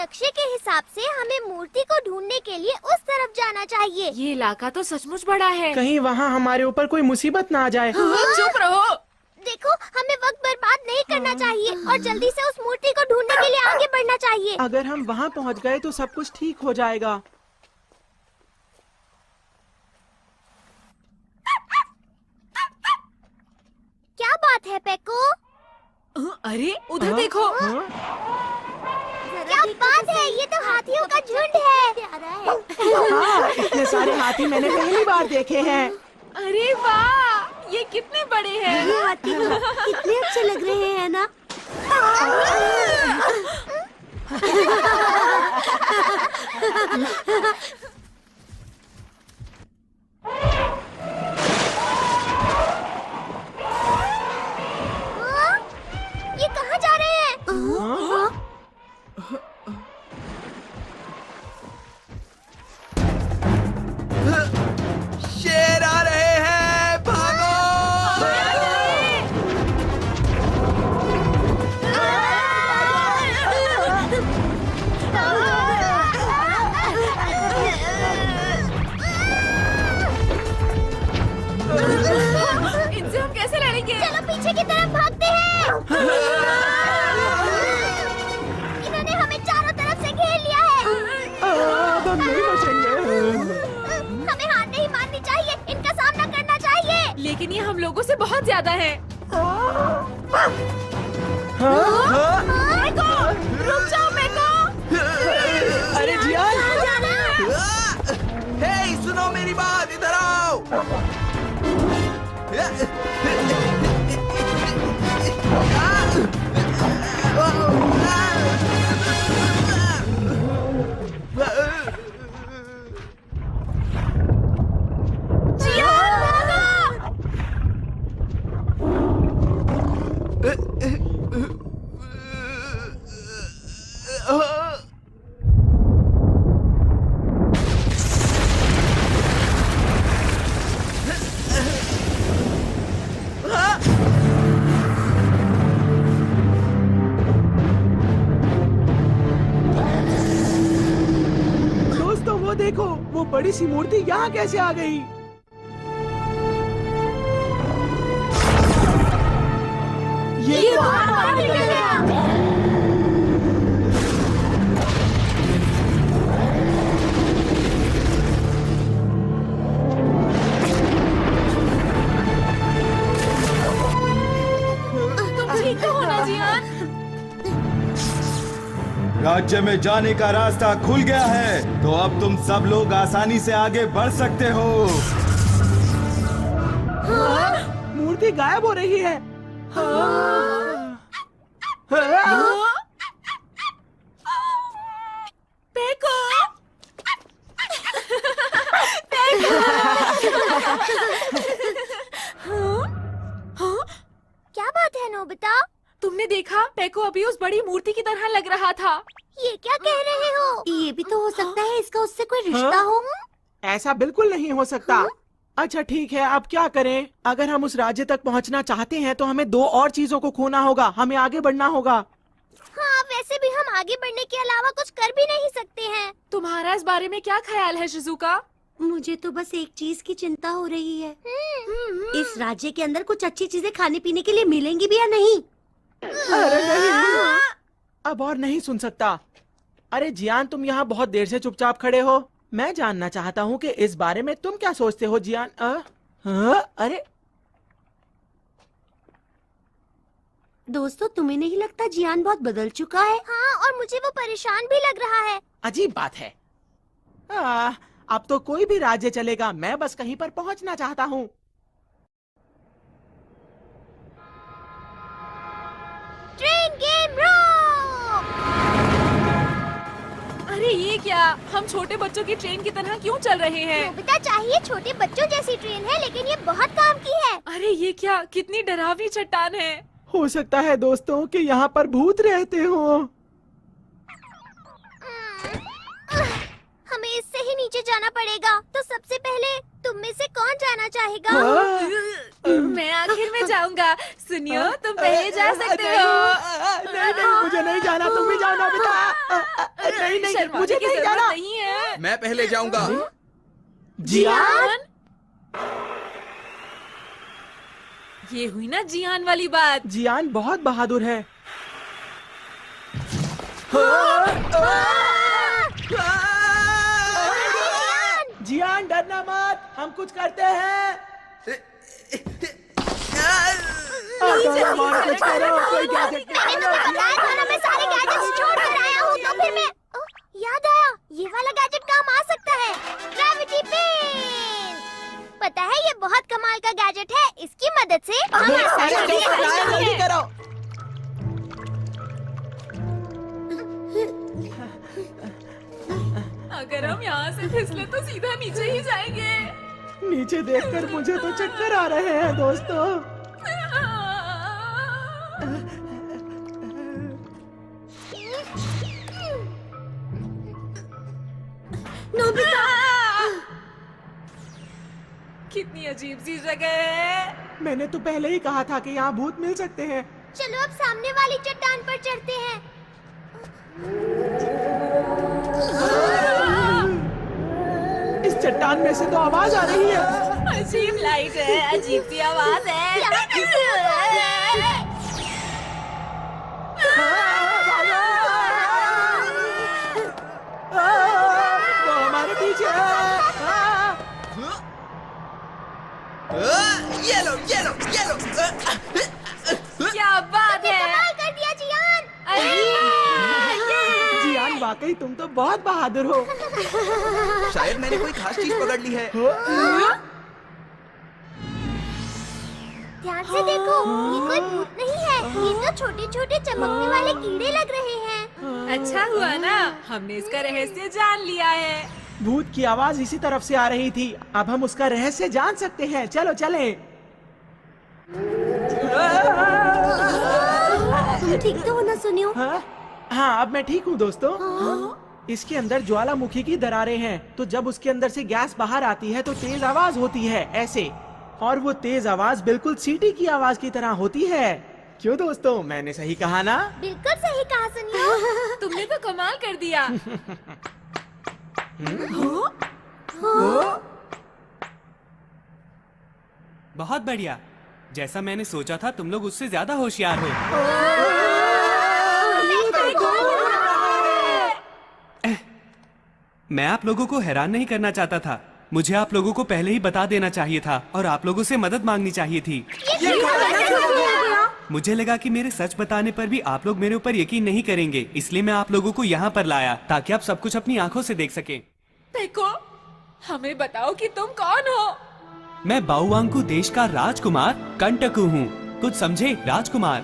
नक्शे के हिसाब से हमें मूर्ति को ढूंढने के लिए उस तरफ जाना चाहिए। ये इलाका तो सचमुच बड़ा है। कहीं वहाँ हमारे ऊपर कोई मुसीबत ना आ जाए। चुप रहो। देखो, हमें वक्त बर्बाद नहीं करना चाहिए और जल्दी से उस मूर्ति को ढूंढने के लिए आगे बढ़ना चाहिए। अगर हम वहाँ पहुँच गए तो सब कुछ ठीक हो जाएगा। क्या बात है पेको? अरे उधर देखो। क्या बात है, ये तो हाथियों का झुंड है। हाँ, इतने सारे हाथी मैंने पहली बार देखे हैं। अरे वाह, ये कितने बड़े हैं। ये हाथी तो कितने अच्छे लग रहे हैं ना। ये कहाँ जा रहे हैं? शेर आ रहे हैं, भागो! इनसे हम कैसे लड़ेंगे? चलो पीछे की तरफ भागते हैं। इन्होंने हमें चारों तरफ से घेर लिया है। अब हम नहीं बचेंगे। हमें हार नहीं माननी चाहिए, इनका सामना करना चाहिए। लेकिन ये हम लोगों से बहुत ज्यादा है। मेको, रुक जाओ मेको। अरे जियान, हे, सुनो मेरी बात, इधर आओ। दोस्तों वो देखो, वो बड़ी सी मूर्ति यहाँ कैसे आ गई? ये तो बाहर निकल गया। तुम ठीक तो हो ना जियान? राज्य में जाने का रास्ता खुल गया है, तो अब तुम सब लोग आसानी से आगे बढ़ सकते हो। मूर्ति गायब हो रही है। पेको। क्या बात है नोबिता? तुमने देखा, पेको अभी उस बड़ी मूर्ति की तरह लग रहा था। ये क्या कह रहे हो? ये भी तो हो सकता है इसका उससे कोई रिश्ता हो। ऐसा बिल्कुल नहीं हो सकता। अच्छा ठीक है, अब क्या करें? अगर हम उस राज्य तक पहुंचना चाहते हैं तो हमें दो और चीजों को खोना होगा। हमें आगे बढ़ना होगा। हाँ, वैसे भी हम आगे बढ़ने के अलावा कुछ कर भी नहीं सकते हैं। तुम्हारा इस बारे में क्या ख्याल है शिजुका? मुझे तो बस एक चीज की चिंता हो रही है। इस राज्य के अंदर कुछ अच्छी चीजें खाने पीने के लिए मिलेंगी भी या नहीं? अरे नहीं, अब और नहीं सुन सकता। अरे जियान, तुम यहाँ बहुत देर से चुपचाप खड़े हो। मैं जानना चाहता हूँ कि इस बारे में तुम क्या सोचते हो जियान? अरे दोस्तों, तुम्हें नहीं लगता जियान बहुत बदल चुका है? हाँ, और मुझे वो परेशान भी लग रहा है। अजीब बात है। अब तो कोई भी राज्य चलेगा, मैं बस कहीं पर पहुँचना चाहता हूँ। ट्रेन गेम रोक! अरे ये क्या, हम छोटे बच्चों की ट्रेन की तरह क्यों चल रहे हैं? नोबिता, चाहिए छोटे बच्चों जैसी ट्रेन है, लेकिन ये बहुत काम की है। अरे ये क्या, कितनी डरावनी चट्टान है। हो सकता है दोस्तों कि यहाँ पर भूत रहते हो। हमें इससे ही नीचे जाना पड़ेगा। तो सबसे पहले तुम में से कौन जाना चाहेगा? मैं आखिर में जाऊंगा। सुनियो, तुम पहले जा सकते हो। नहीं नहीं, मुझे नहीं जाना, तुम भी जाओ नोबिता। नहीं नहीं, शर्माने मुझे की नहीं जरूरत जाना। नहीं है। मैं पहले जाऊंगा। जियान, ये हुई ना जियान वाली बात। जियान बहुत बहादुर है। जियान डरना मत, हम कुछ करते हैं। कुछ करो, कोई गैजेट मैंने तुम्हें बताया था ना, मैं सारे गैजेट्स छोड़ कर आया हूँ, तो फिर मैं याद आया, ये वाला गैजेट काम आ सकता है। Gravity pain. पता है, ये बहुत कमाल का गैजेट है। इसकी मदद से हम आसानी से जल्दी करो। अगर हम यहाँ से फिसले तो सीधा नीचे ही जाएंगे। नीचे देखकर मुझे तो चक्कर आ रहे हैं दोस्तों। नोबिता, कितनी अजीब सी जगह है। मैंने तो पहले ही कहा था कि यहाँ भूत मिल सकते हैं। चलो अब सामने वाली चट्टान पर चढ़ते हैं। इस चट्टान में से तो आवाज आ रही है। अजीब लाइट है, अजीब सी आवाज है। वो हमारे पीछे है। ये लो, ये लो, ये लो। क्या बात है। कमाल कर दिया जियान। जियान, वाकई तुम तो बहुत बहादुर हो। शायद मैंने कोई खास चीज पकड़ ली है। ध्यान से देखो, ये कोई भूत नहीं है, ये तो छोटे छोटे चमकने वाले कीड़े लग रहे हैं। अच्छा हुआ ना, हमने इसका रहस्य जान लिया है। भूत की आवाज इसी तरफ से आ रही थी। अब हम उसका रहस्य जान सकते हैं। चलो चलें। तुम ठीक तो हो ना सुनियो? हाँ हाँ, अब मैं ठीक हूँ दोस्तों। इसके अंदर ज्वालामुखी की दरारें हैं, तो जब उसके अंदर से गैस बाहर आती है तो तेज आवाज होती है ऐसे, और वो तेज आवाज बिल्कुल सीटी की आवाज की तरह होती है। क्यों दोस्तों, मैंने सही कहा ना? बिल्कुल सही कहा सुनियो। तुमने तो कमाल कर दिया। बहुत बढ़िया। जैसा मैंने सोचा था, तुम लोग उससे ज्यादा होशियार हो। मैं आप लोगों को हैरान नहीं करना चाहता था। मुझे आप लोगों को पहले ही बता देना चाहिए था और आप लोगों से मदद मांगनी चाहिए थी। मुझे लगा कि मेरे सच बताने पर भी आप लोग मेरे ऊपर यकीन नहीं करेंगे, इसलिए मैं आप लोगों को यहाँ पर लाया ताकि आप सब कुछ अपनी आंखों से देख सकें। देखो, हमें बताओ कि तुम कौन हो। मैं बाउवांकू देश का राजकुमार कंटकू हूँ। कुछ समझे? राजकुमार।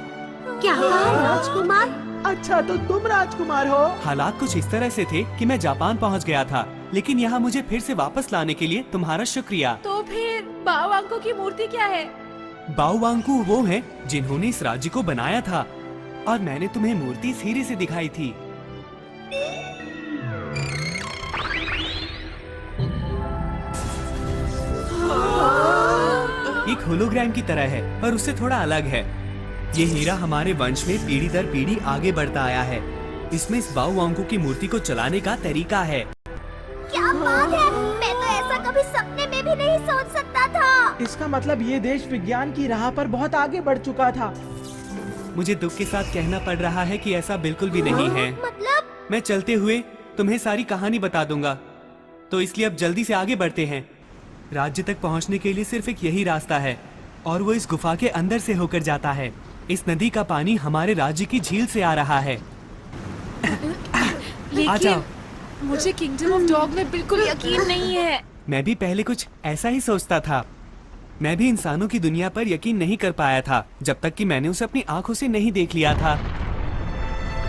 क्या राजकुमार? अच्छा, तो तुम राजकुमार हो। हालात कुछ इस तरह से थे कि मैं जापान पहुँच गया था, लेकिन यहाँ मुझे फिर से वापस लाने के लिए तुम्हारा शुक्रिया। तो फिर बावांको की मूर्ति क्या है? बाउवांकू वो हैं जिन्होंने इस राज्य को बनाया था, और मैंने तुम्हें मूर्ति सीढ़ी से दिखाई थी। एक होलोग्राम की तरह है, पर उससे थोड़ा अलग है। ये हीरा हमारे वंश में पीढ़ी दर पीढ़ी आगे बढ़ता आया है। इसमें इस बाउवांकू की मूर्ति को चलाने का तरीका है। क्या बात है, मैं तो ऐसा कभी सपने में भी नहीं सोच सकता था। इसका मतलब ये देश विज्ञान की राह पर बहुत आगे बढ़ चुका था। मुझे दुख के साथ कहना पड़ रहा है कि ऐसा बिल्कुल भी नहीं है। मतलब? मैं चलते हुए तुम्हें सारी कहानी बता दूंगा, तो इसलिए अब जल्दी से आगे बढ़ते हैं। राज्य तक पहुंचने के लिए सिर्फ एक यही रास्ता है, और वो इस गुफा के अंदर से होकर जाता है। इस नदी का पानी हमारे राज्य की झील से आ रहा है। आ जाओ। लेकिन मुझे किंगडम ऑफ डॉग में बिल्कुल यकीन नहीं है। मैं भी पहले कुछ ऐसा ही सोचता था। मैं भी इंसानों की दुनिया पर यकीन नहीं कर पाया था, जब तक कि मैंने उसे अपनी आंखों से नहीं देख लिया था।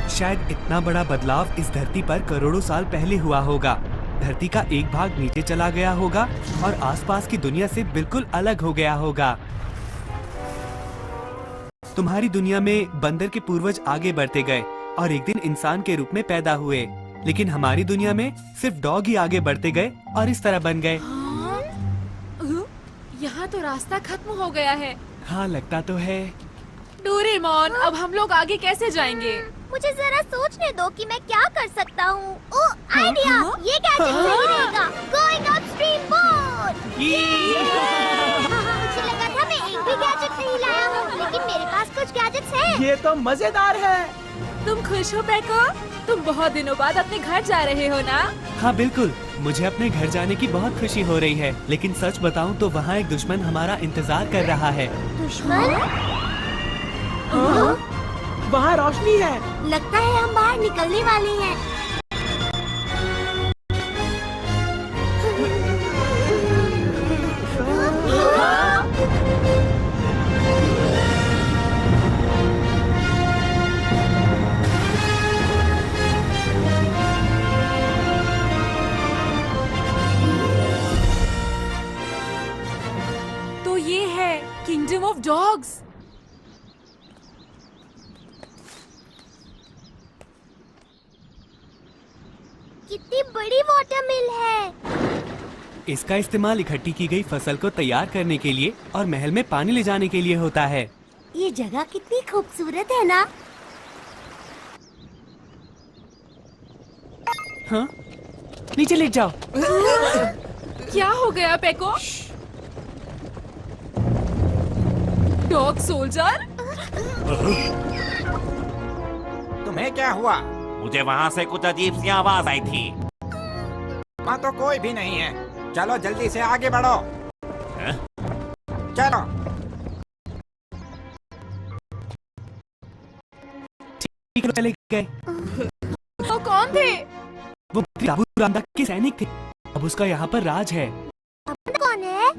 शायद इतना बड़ा बदलाव इस धरती पर करोड़ों साल पहले हुआ होगा। धरती का एक भाग नीचे चला गया होगा और आसपास की दुनिया से बिल्कुल अलग हो गया होगा। तुम्हारी दुनिया में बंदर के पूर्वज आगे बढ़ते गए और एक दिन इंसान के रूप में पैदा हुए, लेकिन हमारी दुनिया में सिर्फ डॉग ही आगे बढ़ते गए और इस तरह बन गए। यहाँ तो रास्ता खत्म हो गया है। हाँ, लगता तो है। डोरेमोन, अब हम लोग आगे कैसे जाएंगे? मुझे जरा सोचने दो कि मैं क्या कर सकता हूँ। ओह, आइडिया! ये गैजेट सही रहेगा। Going upstream boat. मुझे लगा था मैं एक भी गैजेट नहीं लाया हूँ, लेकिन मेरे पास कुछ गैजेट्स हैं। ये तो मजेदार है। तुम खुश हो पैको? तुम बहुत दिनों बाद अपने घर जा रहे हो ना? हाँ बिल्कुल, मुझे अपने घर जाने की बहुत खुशी हो रही है, लेकिन सच बताऊं तो वहाँ एक दुश्मन हमारा इंतजार कर रहा है। दुश्मन? वहाँ रोशनी है। लगता है हम बाहर निकलने वाले हैं। तो ये है किंगडम ऑफ डॉग्स। कितनी बड़ी वाटर मिल है। इसका इस्तेमाल इकट्ठी की गई फसल को तैयार करने के लिए और महल में पानी ले जाने के लिए होता है। ये जगह कितनी खूबसूरत है ना? हाँ? नीचे लेट जाओ। क्या हो गया पैको? Dog soldier? तुम्हें क्या हुआ? मुझे वहाँ से कुछ अजीब सी आवाज आई थी। वहाँ तो कोई भी नहीं है। चलो जल्दी से आगे बढ़ो। चलो। ठीक है, चले गए। वो कौन थे? वो दाबूरांदा के सैनिक थे। अब उसका यहाँ पर राज है। कौन है?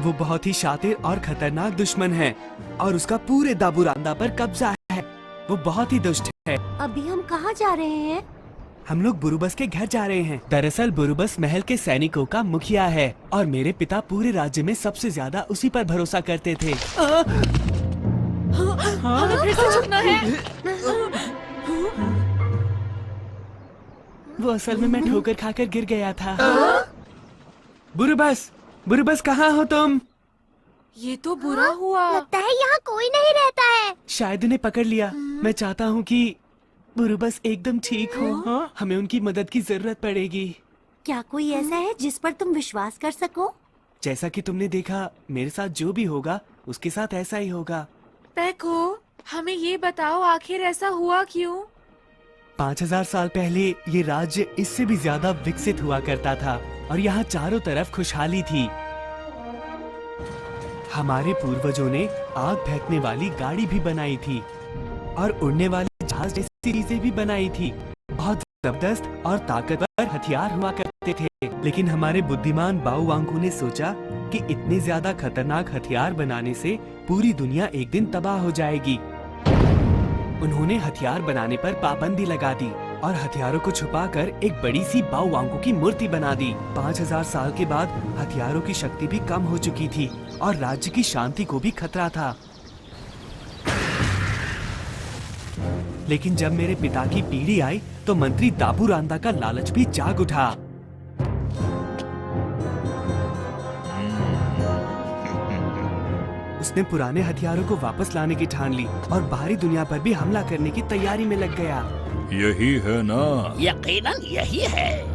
वो बहुत ही शातिर और खतरनाक दुश्मन है और उसका पूरे दाबूरांदा पर कब्जा है। वो बहुत ही दुष्ट है। अभी हम कहाँ जा रहे हैं? हम लोग बुरुबस के घर जा रहे हैं। दरअसल बुरुबस महल के सैनिकों का मुखिया है और मेरे पिता पूरे राज्य में सबसे ज्यादा उसी पर भरोसा करते थे। हमें फिर से छुपना है। वो असल में मैं ठोकर खाकर गिर गया था। बुरुबस, बुरुबस कहाँ हो तुम? ये तो बुरा हुआ। लगता है यहाँ कोई नहीं रहता है। शायद उन्हें पकड़ लिया। मैं चाहता हूँ कि बुरुबस एकदम ठीक हो। हमें उनकी मदद की जरूरत पड़ेगी। क्या कोई ऐसा है जिस पर तुम विश्वास कर सको? जैसा कि तुमने देखा, मेरे साथ जो भी होगा उसके साथ ऐसा ही होगा। पैको, हमें ये बताओ आखिर ऐसा हुआ क्यों? 5000 साल पहले ये राज्य इससे भी ज्यादा विकसित हुआ करता था और यहाँ चारों तरफ खुशहाली थी। हमारे पूर्वजों ने आग फेंकने वाली गाड़ी भी बनाई थी और उड़ने वाले जहाज जैसी चीजें भी बनाई थी। बहुत जबरदस्त और ताकतवर हथियार हुआ करते थे, लेकिन हमारे बुद्धिमान बाऊ वांगू ने सोचा कि इतने ज्यादा खतरनाक हथियार बनाने से पूरी दुनिया एक दिन तबाह हो जाएगी। उन्होंने हथियार बनाने पर पाबंदी लगा दी और हथियारों को छुपाकर एक बड़ी सी बाऊ वांगू की मूर्ति बना दी। 5000 साल के बाद हथियारों की शक्ति भी कम हो चुकी थी और राज्य की शांति को भी खतरा था। लेकिन जब मेरे पिता की पीढ़ी आई तो मंत्री दाबूरांदा का लालच भी जाग उठा। उसने पुराने हथियारों को वापस लाने की ठान ली और बाहरी दुनिया पर भी हमला करने की तैयारी में लग गया। यही है ना? यकीनन यही है।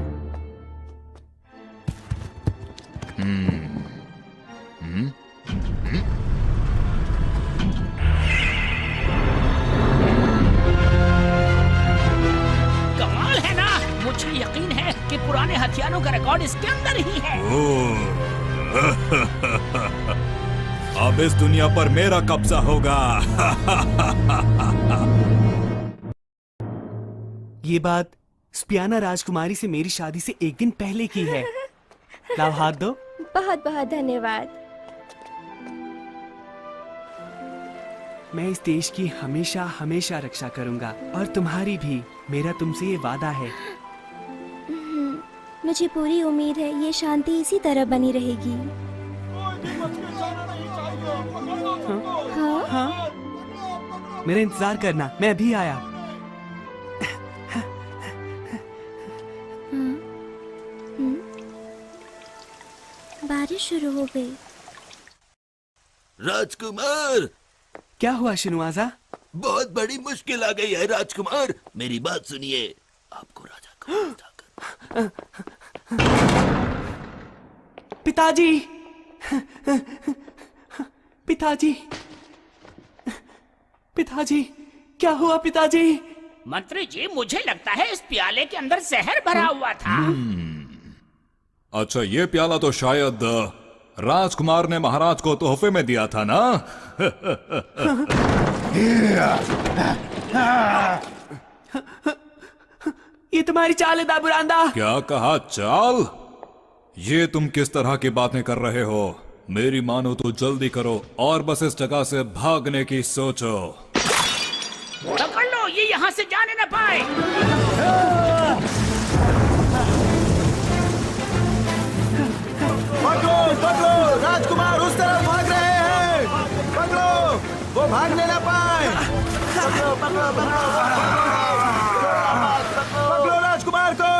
कमाल है ना? मुझे यकीन है कि पुराने हथियारों का रिकॉर्ड इसके अंदर ही है। अब इस दुनिया पर मेरा कब्जा होगा। ये बात स्पियाना राजकुमारी से मेरी शादी से एक दिन पहले की है। लाओ हाथ दो। बहुत बहुत धन्यवाद। मैं इस देश की हमेशा हमेशा रक्षा करूंगा और तुम्हारी भी। मेरा तुमसे ये वादा है। मुझे पूरी उम्मीद है ये शांति इसी तरह बनी रहेगी। हाँ? मेरा इंतजार करना, मैं अभी आया। बारिश शुरू हो गई। राजकुमार, क्या हुआ शिनुआजा? बहुत बड़ी मुश्किल आ गई है राजकुमार, मेरी बात सुनिए। आपको राजा को बताकर पिताजी, पिताजी, पिताजी, क्या हुआ पिताजी? मंत्री जी, मुझे लगता है इस प्याले के अंदर जहर भरा हुआ था। अच्छा, ये प्याला तो शायद राजकुमार ने महाराज को तोहफे में दिया था ना? ये तुम्हारी चाल है दाबूरांदा। क्या कहा चाल? ये तुम किस तरह की बातें कर रहे हो? मेरी मानो तो जल्दी करो और बस इस जगह से भागने की सोचो। पकड़ लो, ये यहाँ से जाने न पाए। पकड़ो, पकड़ो, राजकुमार उस तरफ भाग रहे हैं। पकड़ो, वो भागने न पाए। पकड़ो, पकड़ो, पकड़ो, पकड़ो राजकुमार को।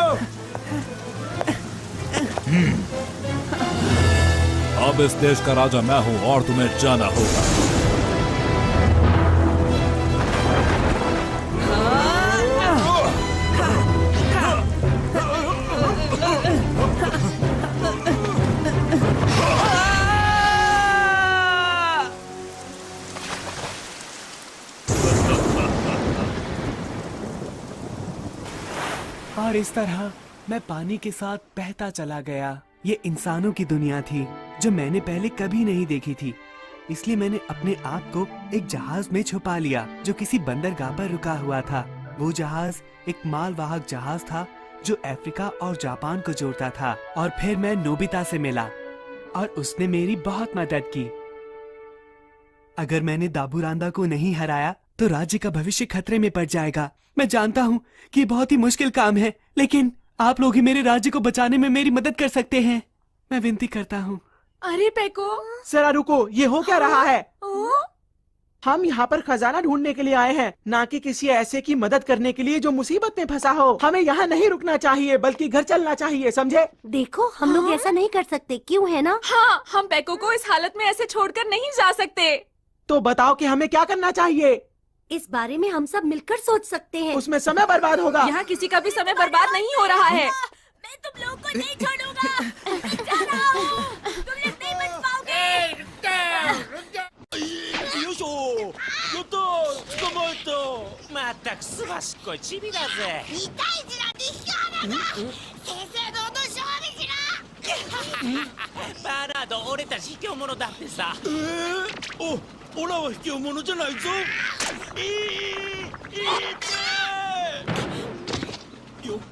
अब इस देश का राजा मैं हूं और तुम्हें जाना होगा। और इस तरह मैं पानी के साथ बहता चला गया। ये इंसानों की दुनिया थी जो मैंने पहले कभी नहीं देखी थी। इसलिए मैंने अपने आप को एक जहाज में छुपा लिया जो किसी बंदरगाह पर रुका हुआ था। वो जहाज एक मालवाहक जहाज था जो अफ्रीका और जापान को जोड़ता था। और फिर मैं नोबिता से मिला और उसने मेरी बहुत मदद की। अगर मैंने दाबूरांदा को नहीं हराया तो राज्य का भविष्य खतरे में पड़ जाएगा। मैं जानता हूँ कि ये बहुत ही मुश्किल काम है, लेकिन आप लोग ही मेरे राज्य को बचाने में मेरी मदद कर सकते हैं। मैं विनती करता हूँ। अरे पेको, जरा रुको, ये हो क्या रहा है? हम यहाँ पर खजाना ढूंढने के लिए आए हैं, ना कि किसी ऐसे की मदद करने के लिए जो मुसीबत में फंसा हो। हमें यहाँ नहीं रुकना चाहिए, बल्कि घर चलना चाहिए, समझे? देखो, हम लोग ऐसा नहीं कर सकते, क्यों है ना? हाँ, हम पेको को इस हालत में ऐसे छोड़कर नहीं जा सकते। तो बताओ कि हमें क्या करना चाहिए? इस बारे में हम सब मिलकर सोच सकते हैं। उसमें समय बर्बाद होगा। यहाँ किसी का भी समय बर्बाद नहीं हो रहा है। मैं तुम लोगों को नहीं छोड़ूंगा। मैं जा रहा हूँ। तुम लोग नहीं बच पाओगे।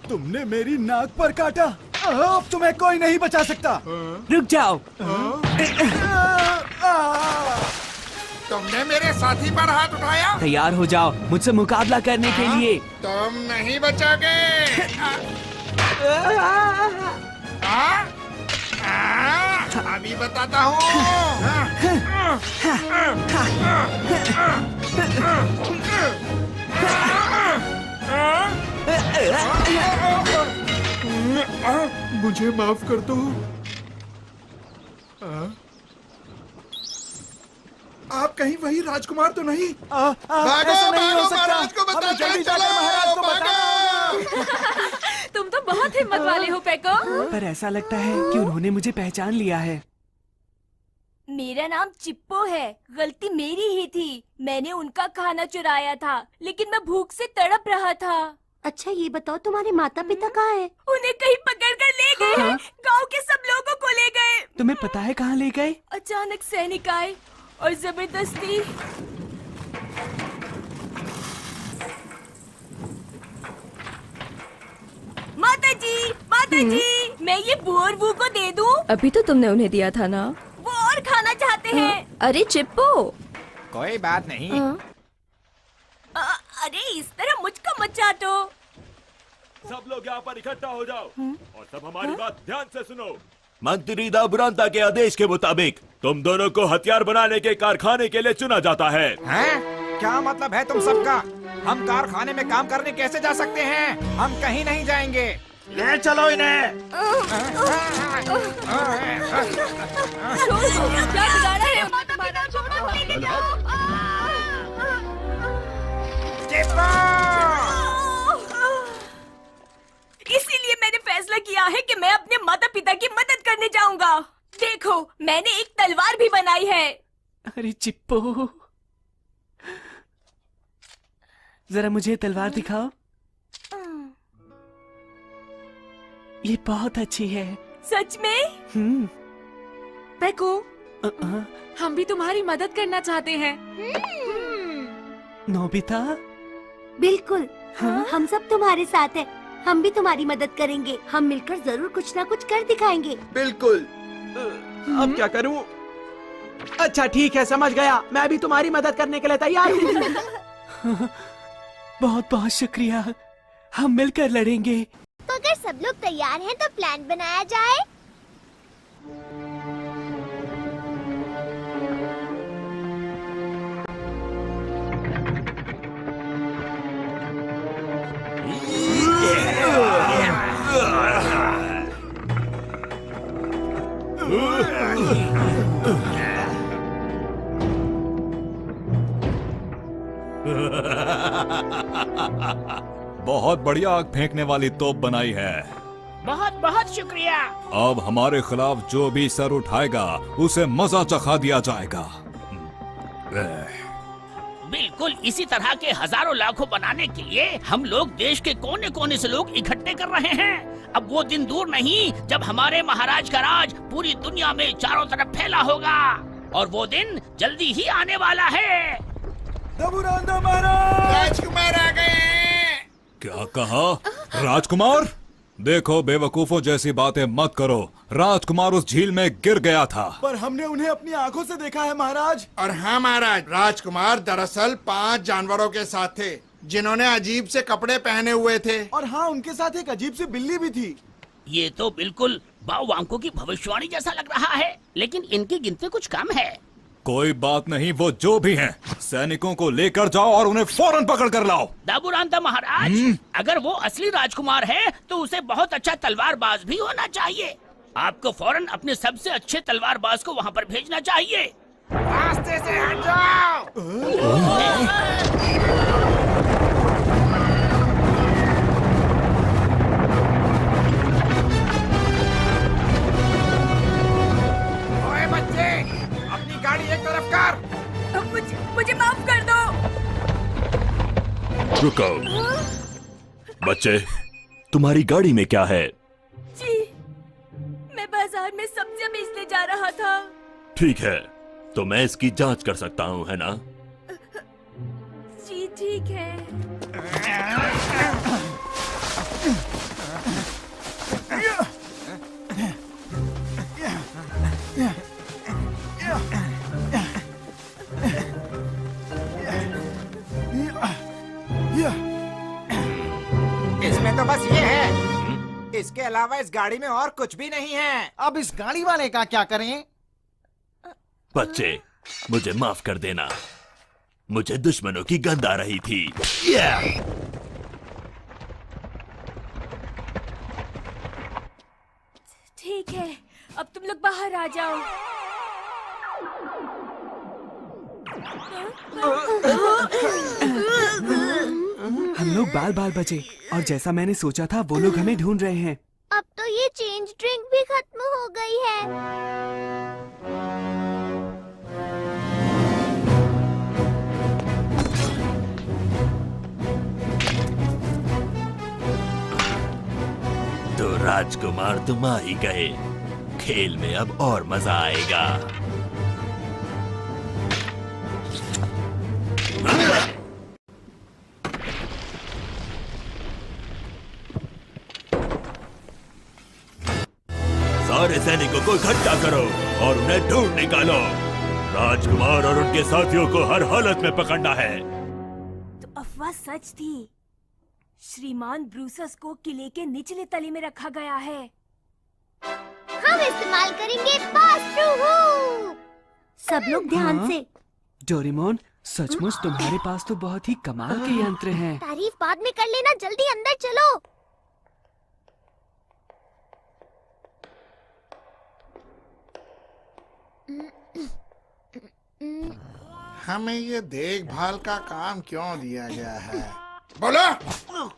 तुमने मेरी नाक पर काटा। अब तुम्हें कोई नहीं बचा सकता। रुक जाओ। तुमने मेरे साथी पर हाथ उठाया। तैयार हो जाओ मुझसे मुकाबला करने के लिए। तुम नहीं बचोगे। अभी बताता हूँ। मुझे माफ कर दो। आप कहीं वही राजकुमार तो नहीं? ऐसा नहीं हो सकता। हमें जल्दी जाकर महाराज को बताओ। तुम तो बहुत हिम्मत वाले हो पेको। पर ऐसा लगता है कि उन्होंने मुझे पहचान लिया है। मेरा नाम चिप्पो है। गलती मेरी ही थी। मैंने उनका खाना चुराया था, लेकिन मैं भूख से तड़प रहा था। अच्छा, ये बताओ तुम्हारे माता पिता कहाँ हैं? उन्हें कहीं पकड़ कर ले गए हैं। गाँव के सब लोगों को ले गए। तुम्हें पता है कहाँ ले गए? अचानक सैनिक आए और जबरदस्ती। माता जी, मैं ये बुअर बू को दे दूं? अभी तो तुमने उन्हें दिया था ना। वो और खाना चाहते हैं। अरे चिप्पो, कोई बात नहीं। अरे इस तरह मुझको मत चाटो। सब लोग यहाँ पर इकट्ठा हो जाओ और सब हमारी बात ध्यान से सुनो। मंत्री दाबूरांदा के आदेश के मुताबिक तुम दोनों को हथियार बनाने के कारखाने के लिए चुना जाता है। हैं? क्या मतलब है तुम सबका? हम कारखाने में काम करने कैसे जा सकते हैं? हम कहीं नहीं जाएंगे। ले चलो इन्हें। क्या बिगाड़ा है तुम्हारा? किया है कि मैं अपने माता पिता की मदद करने जाऊंगा। देखो, मैंने एक तलवार भी बनाई है। अरे चिप्पू, जरा मुझे तलवार दिखाओ। ये बहुत अच्छी है। सच में? पेको, हम भी तुम्हारी मदद करना चाहते हैं। नोबिता? बिल्कुल। हम सब तुम्हारे साथ हैं। हम भी तुम्हारी मदद करेंगे। हम मिलकर जरूर कुछ ना कुछ कर दिखाएंगे। बिल्कुल। अब क्या करूं? अच्छा ठीक है, समझ गया। मैं भी तुम्हारी मदद करने के लिए तैयार हूँ। बहुत बहुत शुक्रिया। हम मिलकर लड़ेंगे। तो अगर सब लोग तैयार हैं तो प्लान बनाया जाए। बहुत बढ़िया आग फेंकने वाली तोप बनाई है। बहुत बहुत शुक्रिया। अब हमारे खिलाफ जो भी सर उठाएगा उसे मजा चखा दिया जाएगा। बिल्कुल इसी तरह के हजारों लाखों बनाने के लिए हम लोग देश के कोने कोने से लोग इकट्ठे कर रहे हैं। अब वो दिन दूर नहीं जब हमारे महाराज का राज पूरी दुनिया में चारों तरफ फैला होगा, और वो दिन जल्दी ही आने वाला है। राजकुमार आ गए। क्या कहा? राजकुमार? देखो बेवकूफों जैसी बातें मत करो। राजकुमार उस झील में गिर गया था। पर हमने उन्हें अपनी आंखों से देखा है महाराज। और हाँ महाराज, राजकुमार दरअसल 5 जानवरों के साथ थे जिन्होंने अजीब से कपड़े पहने हुए थे। और हाँ, उनके साथ एक अजीब सी बिल्ली भी थी। ये तो बिल्कुल बाओवांको की भविष्यवाणी जैसा लग रहा है, लेकिन इनकी गिनती कुछ कम है। कोई बात नहीं, वो जो भी हैं, सैनिकों को लेकर जाओ और उन्हें फौरन पकड़ कर लाओ। दाबूरांता महाराज, अगर वो असली राजकुमार है तो उसे बहुत अच्छा तलवारबाज भी होना चाहिए। आपको फौरन अपने सबसे अच्छे तलवारबाज को वहाँ पर भेजना चाहिए। रास्ते से हट जाओ। ओए बच्चे, अपनी गाड़ी एक तरफ कर। मुझे माफ कर दो। रुको बच्चे, तुम्हारी गाड़ी में क्या है? जी, मैं बाजार में सब्जियां बेचने जा रहा था। ठीक है, तो मैं इसकी जांच कर सकता हूँ, है ना? जी ठीक है। इसमें तो बस ये है, इसके अलावा इस गाड़ी में और कुछ भी नहीं है। अब इस गाड़ी वाले का क्या करें? बच्चे, मुझे माफ कर देना। मुझे दुश्मनों की गंध आ रही थी। ठीक है, अब तुम लोग बाहर आ जाओ। हम लोग बाल बाल बचे, और जैसा मैंने सोचा था वो लोग हमें ढूंढ रहे हैं। अब तो ये चेंज ड्रिंक भी खत्म हो गई है। तो राजकुमार तुम आ ही गए। खेल में अब और मजा आएगा। सारे सैनिकों को इकट्ठा करो और उन्हें ढूंढ निकालो। राजकुमार और उनके साथियों को हर हालत में पकड़ना है। तो अफवाह सच थी। श्रीमान ब्रूसस को किले के निचले तले में रखा गया है। हम इस्तेमाल करेंगे पास थ्रू हुक। सब लोग ध्यान से। डोरेमोन, सचमुच तुम्हारे पास तो बहुत ही कमाल के यंत्र हैं। तारीफ बाद में कर लेना, जल्दी अंदर चलो। हमें ये देखभाल का काम क्यों दिया गया है? बोलो।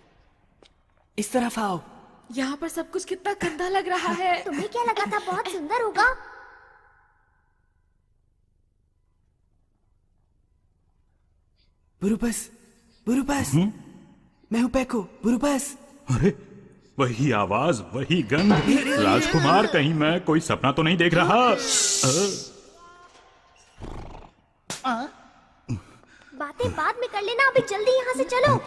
इस तरफ आओ। यहाँ पर सब कुछ कितना गंदा लग रहा है। तुम्हें क्या लगा था बहुत सुंदर होगा? बुरुबस, बुरुबस, मैं हूँ पैको, बुरुबस। अरे वही आवाज, वही गंध। राजकुमार, कहीं मैं कोई सपना तो नहीं देख रहा? बातें बाद में कर लेना, अभी जल्दी यहाँ से चलो।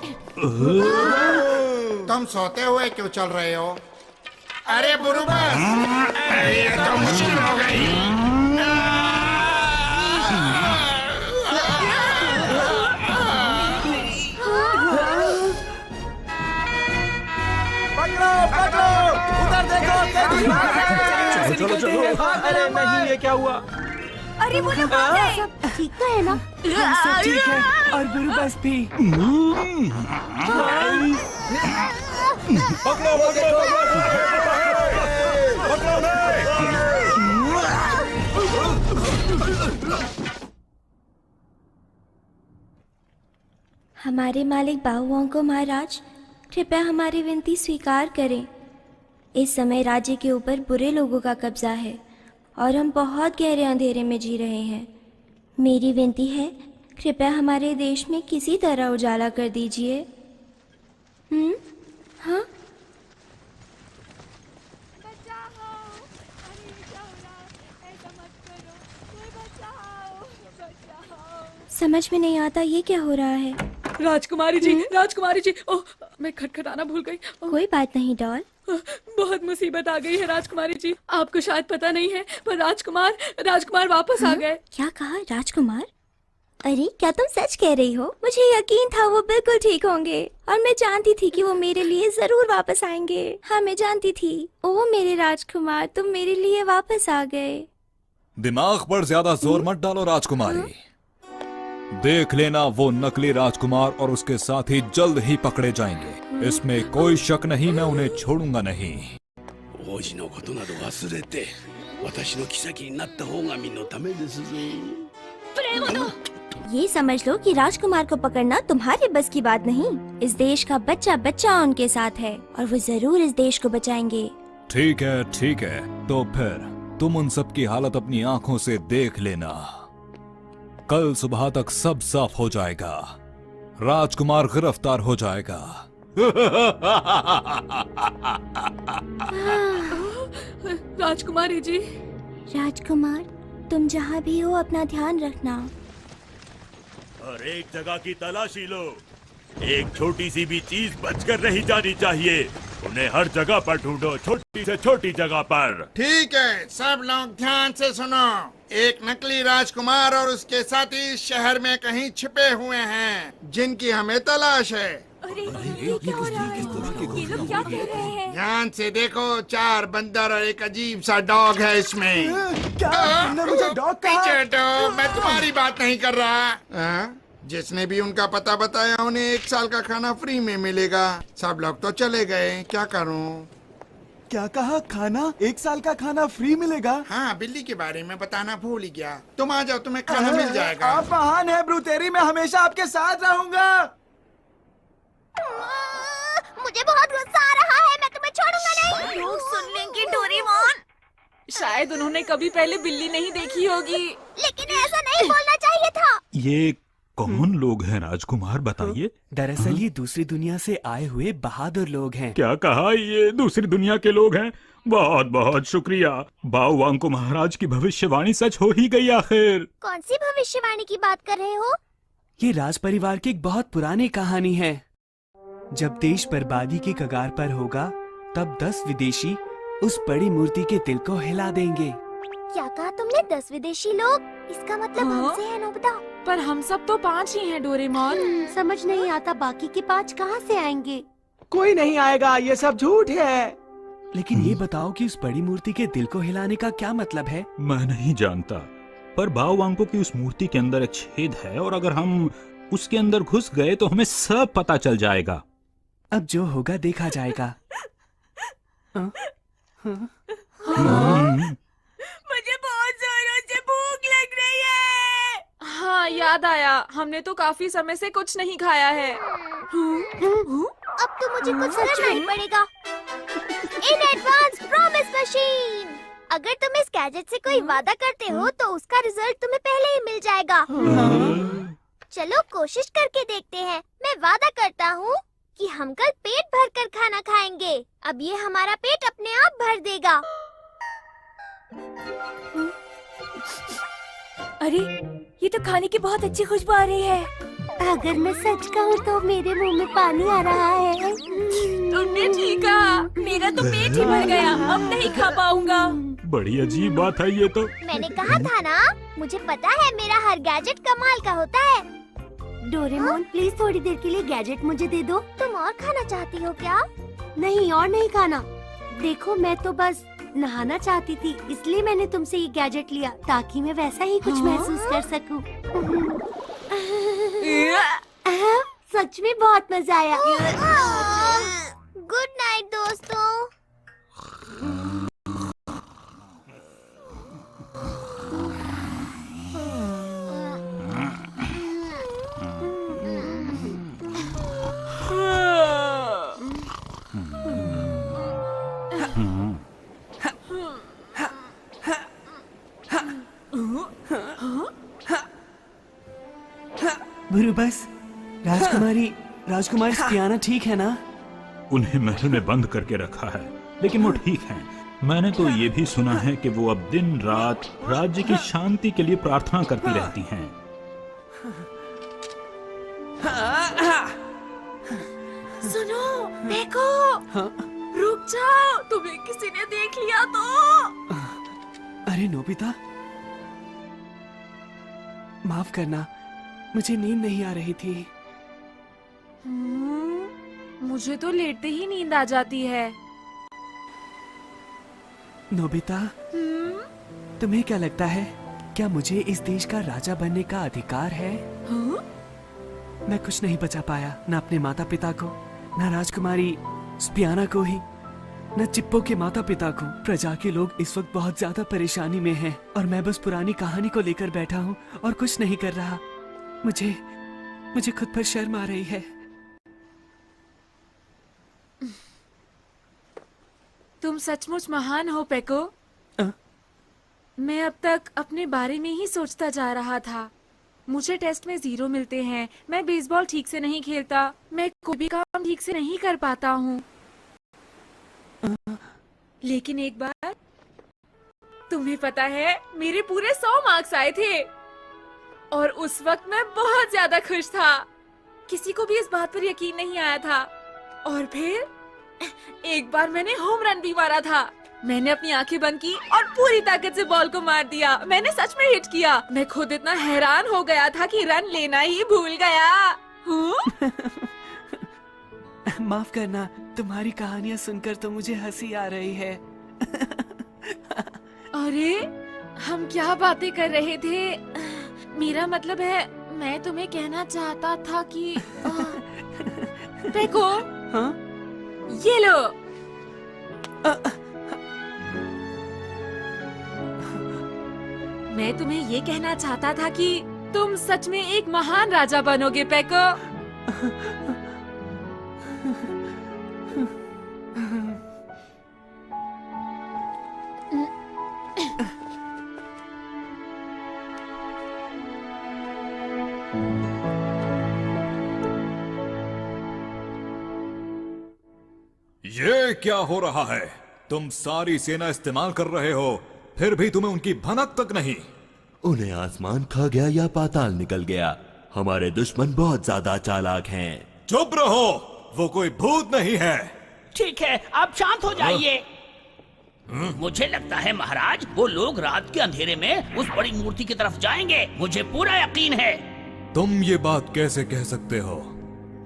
तुम सोते हुए क्यों चल रहे हो? अरे बुरुबस, ये तो मुश्किल हो गई। पकड़ो पकड़ो, उधर देखो, तेजी भाग रहे हैं। चलो चलो। अरे नहीं, ये क्या हुआ? अरे वो लोग आ गए। सब ठीक तो है ना? सब ठीक है, और बुरुबस भी। पकड़ो पकड़ो हमारे मालिक बाहुओंको महाराज, कृपया हमारी विनती स्वीकार करें। इस समय राज्य के ऊपर बुरे लोगों का कब्जा है और हम बहुत गहरे अंधेरे में जी रहे हैं। मेरी विनती है, कृपया हमारे देश में किसी तरह उजाला कर दीजिए। हाँ? समझ में नहीं आता ये क्या हो रहा है। राजकुमारी जी, राजकुमारी जी, ओह मैं खटखटाना भूल गई। कोई बात नहीं डॉल। बहुत मुसीबत आ गई है राजकुमारी जी। आपको शायद पता नहीं है, पर राजकुमार वापस आ गए। क्या कहा? राजकुमार? अरे क्या तुम सच कह रही हो? मुझे यकीन था वो बिल्कुल ठीक होंगे और मैं जानती थी कि वो मेरे लिए जरूर वापस आएंगे। हाँ, मैं जानती थी। ओ मेरे राजकुमार, तुम मेरे लिए वापस आ गए। दिमाग पर ज्यादा जोर मत डालो राजकुमारी। देख लेना, वो नकली राजकुमार और उसके साथी जल्द ही पकड़े जाएंगे। इसमें कोई शक नहीं, मैं उन्हें छोड़ूंगा नहीं। ये समझ लो कि राजकुमार को पकड़ना तुम्हारे बस की बात नहीं। इस देश का बच्चा बच्चा उनके साथ है और वो जरूर इस देश को बचाएंगे। ठीक है, तो फिर तुम उन सब की हालत अपनी आंखों से देख लेना। कल सुबह तक सब साफ हो जाएगा। राजकुमार गिरफ्तार हो जाएगा। राजकुमारी जी। राजकुमार, तुम जहाँ भी हो अपना ध्यान रखना। हर एक जगह की तलाशी लो। एक छोटी सी भी चीज बचकर नहीं जानी चाहिए। उन्हें हर जगह पर ढूंढो, छोटी से छोटी जगह पर। ठीक है, सब लोग ध्यान से सुनो। एक नकली राजकुमार और उसके साथी शहर में कहीं छिपे हुए हैं, जिनकी हमें तलाश है। अरे ये क्या हो रहा है? ये लोग क्या कह रहे हैं? ध्यान से देखो, 4 बंदर और एक अजीब सा डॉग है इसमें। क्या तुमने मुझे डॉग कहा? पीछे हटो, मैं तुम्हारी बात नहीं कर रहा। जिसने भी उनका पता बताया उन्हें 1 साल का खाना फ्री में मिलेगा। सब लोग तो चले गए, क्या करूं? क्या कहा? खाना? 1 साल का खाना फ्री मिलेगा? हाँ, बिल्ली के बारे में बताना भूल ही गया। तुम आ जाओ, तुम्हें खाना मिल जाएगा। आप महान है ब्रूतेरी, मैं हमेशा आपके साथ रहूंगा। मुझे बहुत गुस्सा आ रहा है, मैं तुम्हें छोड़ूंगा नहीं। लोग सुन लेंगे डोरेमोन। शायद उन्होंने कभी पहले बिल्ली नहीं देखी होगी। लेकिन ऐसा नहीं बोलना चाहिए था। ये कौन लोग हैं राजकुमार, बताइए? दरअसल ये दूसरी दुनिया से आए हुए बहादुर लोग हैं। क्या कहा? ये दूसरी दुनिया के लोग हैं? बहुत बहुत शुक्रिया। बाहुवांको महाराज की भविष्यवाणी सच हो ही गई आखिर। कौन सी भविष्यवाणी की बात कर रहे हो? ये राज परिवार की एक बहुत पुरानी कहानी है। जब देश बर्बादी के कगार पर होगा, तब 10 विदेशी उस बड़ी मूर्ति के दिल को हिला देंगे। क्या कहा तुमने? 10 विदेशी लोग? इसका मतलब हमसे है नोबिता। पर हम सब तो 5 ही हैं डोरेमोन। समझ नहीं आता बाकी के 5 कहाँ से आएंगे? कोई नहीं आएगा, ये सब झूठ है। लेकिन ये बताओ कि उस बड़ी मूर्ति के दिल को हिलाने का क्या मतलब है? मैं नहीं जानता, पर बाहुवांको की उस मूर्ति के अंदर एक छेद है और अगर हम उसके अंदर घुस गए तो हमें सब पता चल जाएगा। अब जो होगा देखा जाएगा। मुझे बहुत जोरों से भूख लग रही है। हाँ, याद आया, हमने तो काफी समय से कुछ नहीं खाया है। अब तो मुझे कुछ करना ही पड़ेगा। In advance promise machine. अगर तुम इस गैजेट से कोई वादा करते हो तो उसका रिजल्ट तुम्हें पहले ही मिल जाएगा। चलो कोशिश करके देखते हैं। मैं वादा करता हूँ कि हम कल पेट भर कर खाना खाएंगे। अब ये हमारा पेट अपने आप भर देगा। अरे ये तो खाने की बहुत अच्छी खुशबू आ रही है। अगर मैं सच कहूँ तो मेरे मुंह में पानी आ रहा है। तुमने ठीक कहा, मेरा तो पेट ही भर गया, अब नहीं खा पाऊंगा। बड़ी अजीब बात है ये तो। मैंने कहा था ना, मुझे पता है मेरा हर गैजेट कमाल का होता है। डोरेमोन प्लीज थोड़ी देर के लिए गैजेट मुझे दे दो। तुम और खाना चाहती हो क्या? नहीं और नहीं खाना। देखो मैं तो बस नहाना चाहती थी, इसलिए मैंने तुमसे ये गैजेट लिया ताकि मैं वैसा ही कुछ महसूस कर सकूं। सच में बहुत मजा आया। गुड नाइट दोस्तों। बुरु बस राजकुमारी स्पियाना ठीक है ना? उन्हें महल में बंद करके रखा है, लेकिन वो ठीक हैं। मैंने तो ये भी सुना है कि वो अब दिन रात राज्य की शांति के लिए प्रार्थना करती रहती हैं। सुनो, देखो, रुक जाओ, तुम्हें किसी ने देख लिया तो। अरे नोबिता, माफ करना, मुझे नींद नहीं आ रही थी। मुझे तो लेटते ही नींद आ जाती है। नोबिता, तुम्हें क्या लगता है, क्या मुझे इस देश का राजा बनने का अधिकार है? मैं कुछ नहीं बचा पाया, न अपने माता पिता को, न राजकुमारी स्पियाना को ही, न चिप्पो के माता पिता को। प्रजा के लोग इस वक्त बहुत ज्यादा परेशानी में हैं और मैं बस पुरानी कहानी को लेकर बैठा हूँ और कुछ नहीं कर रहा। मुझे खुद पर शर्म आ रही है। तुम सचमुच महान हो पेको। मैं अब तक अपने बारे में ही सोचता जा रहा था। मुझे टेस्ट में 0 मिलते हैं, मैं बेसबॉल ठीक से नहीं खेलता, मैं कोई भी काम ठीक से नहीं कर पाता हूँ। लेकिन एक बार तुम्हें पता है, मेरे पूरे 100 मार्क्स आए थे और उस वक्त मैं बहुत ज्यादा खुश था। किसी को भी इस बात पर यकीन नहीं आया था। और फिर एक बार मैंने होम रन भी मारा था। मैंने अपनी आंखें बंद की और पूरी ताकत से बॉल को मार दिया। मैंने सच में हिट किया। मैं खुद इतना हैरान हो गया था कि रन लेना ही भूल गया। माफ करना, तुम्हारी कहानियां सुनकर तो मुझे हंसी आ रही है। अरे हम क्या बातें कर रहे थे? मेरा मतलब है, मैं तुम्हें कहना चाहता था कि देखो, हाँ? ये लो। मैं तुम्हें ये कहना चाहता था कि तुम सच में एक महान राजा बनोगे पेको। ये क्या हो रहा है? तुम सारी सेना इस्तेमाल कर रहे हो, फिर भी तुम्हें उनकी भनक तक नहीं। उन्हें आसमान खा गया या पाताल निकल गया। हमारे दुश्मन बहुत ज्यादा चालाक हैं। चुप रहो, वो कोई भूत नहीं है। ठीक है, आप शांत हो जाइए। मुझे लगता है महाराज, वो लोग रात के अंधेरे में उस बड़ी मूर्ति की तरफ जाएंगे। मुझे पूरा यकीन है। तुम ये बात कैसे कह सकते हो?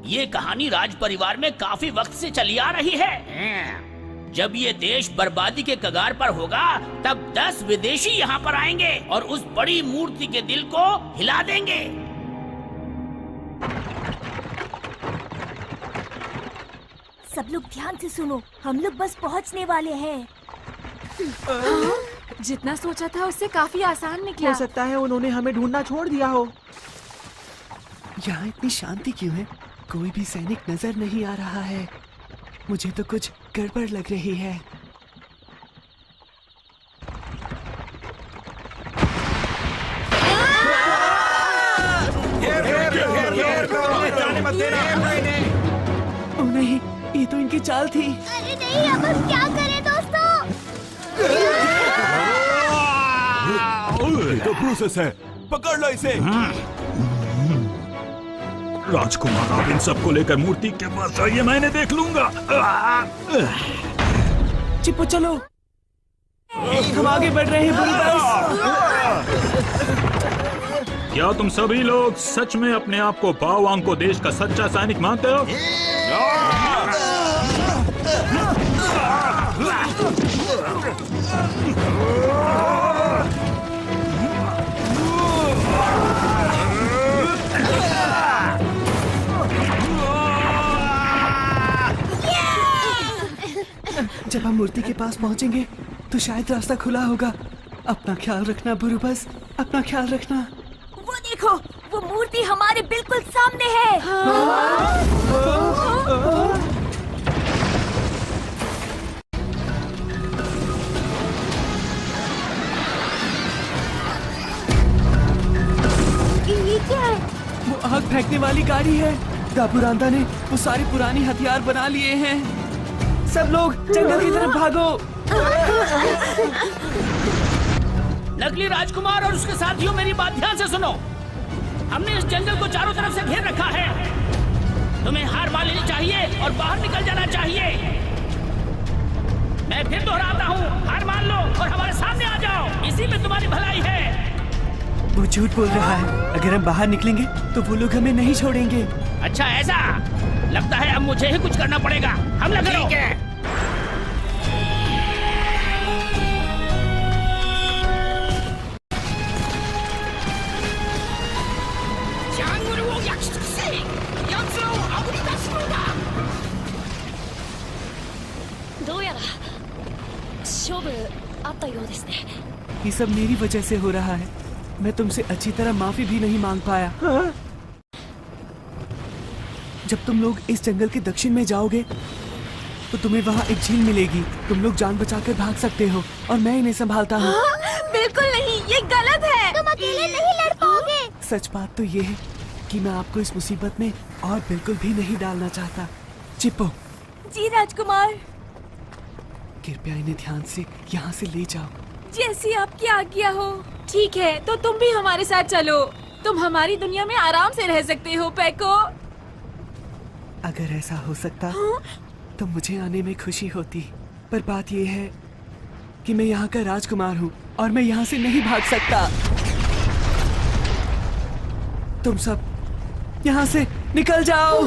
ये कहानी राज परिवार में काफी वक्त से चली आ रही है। जब ये देश बर्बादी के कगार पर होगा, तब 10 विदेशी यहाँ पर आएंगे और उस बड़ी मूर्ति के दिल को हिला देंगे। सब लोग ध्यान से सुनो, हम लोग बस पहुँचने वाले हैं। जितना सोचा था उससे काफी आसान निकला। हो सकता है उन्होंने हमें ढूंढना छोड़ दिया हो। यहाँ इतनी शांति क्यों है? कोई भी सैनिक नजर नहीं आ रहा है। मुझे तो कुछ गड़बड़ लग रही है। जाने मत देना। ओ नहीं, ये तो इनकी चाल थी। अरे नहीं, अब हम क्या करें दोस्तों? ये तो प्रोसेस है, पकड़ लो इसे। राजकुमार, आप इन सबको लेकर मूर्ति के पास जाइए, मैंने देख लूंगा। चिप्पू चलो, हम आगे बढ़ रहे हैं बुरुबस। क्या तुम सभी लोग सच में अपने आप को बाओवांग को देश का सच्चा सैनिक मानते हो? जब हम मूर्ति के पास पहुंचेंगे तो शायद रास्ता खुला होगा। अपना ख्याल रखना बुरुबस, अपना ख्याल रखना। वो देखो, वो मूर्ति हमारे बिल्कुल सामने है। ये क्या है? वो आग फेंकने वाली गाड़ी है। दाबुरांदा ने वो सारे पुराने हथियार बना लिए हैं। सब लोग जंगल की तरफ भागो। नकली राजकुमार और उसके साथियों, मेरी बात ध्यान से सुनो। हमने इस जंगल को चारों तरफ से घेर रखा है। तुम्हें हार मान लेनी चाहिए और बाहर निकल जाना चाहिए। मैं फिर दोहराता हूँ, हार मान लो और हमारे सामने आ जाओ। इसी में तुम्हारी भलाई है। वो झूठ बोल रहा है। अगर हम बाहर निकलेंगे तो वो लोग हमें नहीं छोड़ेंगे। अच्छा ऐसा? लगता है अब मुझे ही कुछ करना पड़ेगा। हमला करो। ठीक है। ये सब मेरी वजह से हो रहा है। मैं तुमसे अच्छी तरह माफी भी नहीं मांग पाया। हाँ? जब तुम लोग इस जंगल के दक्षिण में जाओगे तो तुम्हें वहाँ एक झील मिलेगी। तुम लोग जान बचाकर भाग सकते हो और मैं इन्हें संभालता हूँ। बिल्कुल नहीं, ये गलत है। तुम अकेले नहीं लड़ पाओगे। सच बात तो ये है कि मैं आपको इस मुसीबत में और बिल्कुल भी नहीं डालना चाहता। चिप्पू। जी राजकुमार। कृपया इन्हें ध्यान से यहाँ से ले जाओ। जैसी आपकी आज्ञा हो। ठीक है, तो तुम भी हमारे साथ चलो। तुम हमारी दुनिया में आराम से रह सकते हो पैको। अगर ऐसा हो सकता तो मुझे आने में खुशी होती, पर बात यह है कि मैं यहाँ का राजकुमार हूँ और मैं यहाँ से नहीं भाग सकता। तुम सब यहाँ से निकल जाओ।